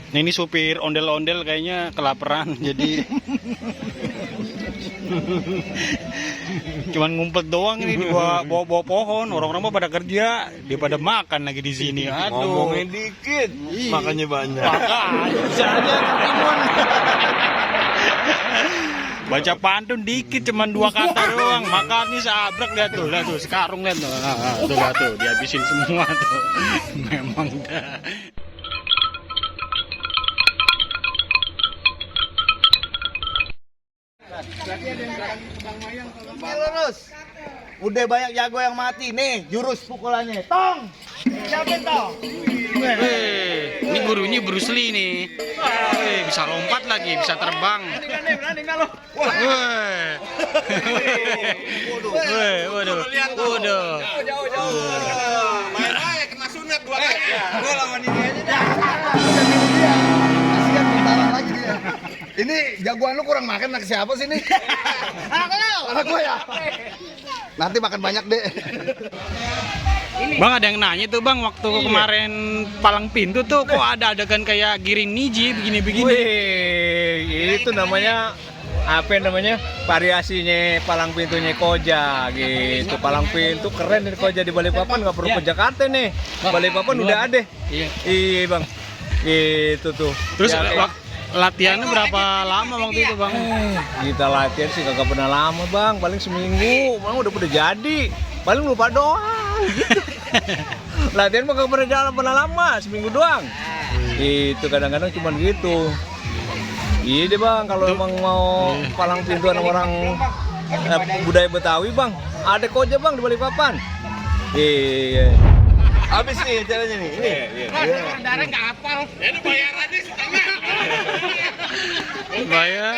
Nah, ini supir ondel-ondel kayaknya kelaparan, jadi cuman ngumpet doang ini di bawah pohon. Orang-orang mah pada kerja, dia pada makan lagi di sini. Aduh. Ngomongin dikit, makannya banyak. Makan, bisa aja ketimun. Baca pantun dikit, cuman 2 kata doang. Makannya seabrek, lihat tuh, sekarung lihat tuh. Lihat tuh, dihabisin semua tuh. Memang dah. Lurus. Udah banyak jago yang mati nih, jurus pukulannya. Tong. Siapin tong. Ini gurunya Bruce Lee nih. Bisa lompat lagi, bisa terbang. Berani enggak lo? Waduh. Jauh. Main aja kena sunat 2 kali. Gua lawan ini aja dah. Kasihan bentaran lagi dia. Ini jagoan lu kurang makan ke siapa sih nih? Anak gua ya. Nanti makan banyak deh. Bang, ada yang nanya tuh Bang, waktu kemarin palang pintu tuh kok ada adegan kayak giring niji begini-begini. Wih, itu namanya apa namanya? Variasinya palang pintunya Koja gitu. Palang pintu keren nih Koja di Balikpapan, nggak perlu ke Jakarta nih. Balikpapan udah ada. Iya Bang. Gitu tuh. Terus ya, latihannya berapa lama waktu itu Bang? kita latihan sih kagak pernah lama Bang, paling seminggu, Bang udah jadi. Paling lupa doang. Gitu. Latihan mah kagak pernah lama, seminggu doang. Itu kadang-kadang cuma gitu. Iya deh Bang, kalau emang mau palang pintuan orang budaya Betawi Bang, ada Koja Bang di Balikpapan. Iya. Habis nih caranya nih. Ini. Darah nggak hafal. Ini bayarannya setengah. Bayar.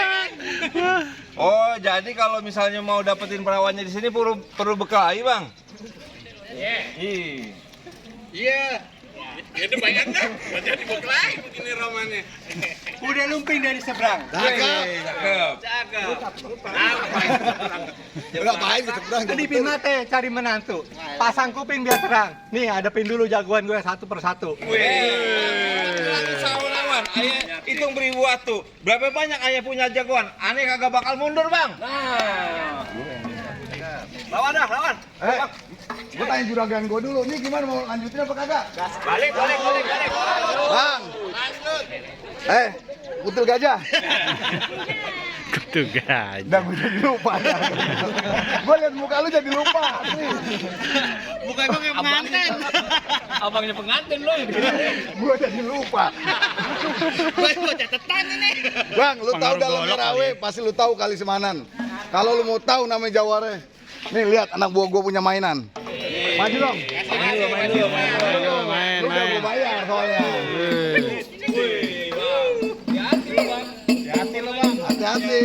Oh, jadi kalau misalnya mau dapetin perawannya di sini perlu bekal, Bang. Iya. Itu bayar dah. Baca di beklai begini romannya. Udah lumping dari seberang. Cakep. Ngapain ke seberang? Di pin mate cari menantu. Pasang kuping biar terang. Nih hadapin dulu jagoan gue satu persatu. Lagi lawan. Ayah hitung beribu waktu. Berapa banyak ayah punya jagoan? Aneh kagak bakal mundur, Bang. Lawan dah, lawan. Gue tanya juragan gue dulu, nih gimana mau lanjutin apa kagak? Balik. Bang, kutil gajah. Kutu gajah. Udah gue jadi lupa. Gue liat muka lu jadi lupa. Bukan gue kayak pengantin. Abangnya pengantin lo. Gue jadi lupa. Gue catatan ini. Bang, lu tahu Pengaruh dalam golok Rawe, pasti lu tahu kali Semanan. Kalau lu mau tahu namanya Jaware, nih lihat anak buah gue punya mainan. Maju dong. Main. Lu udah gue bayar soalnya. Hati-hati.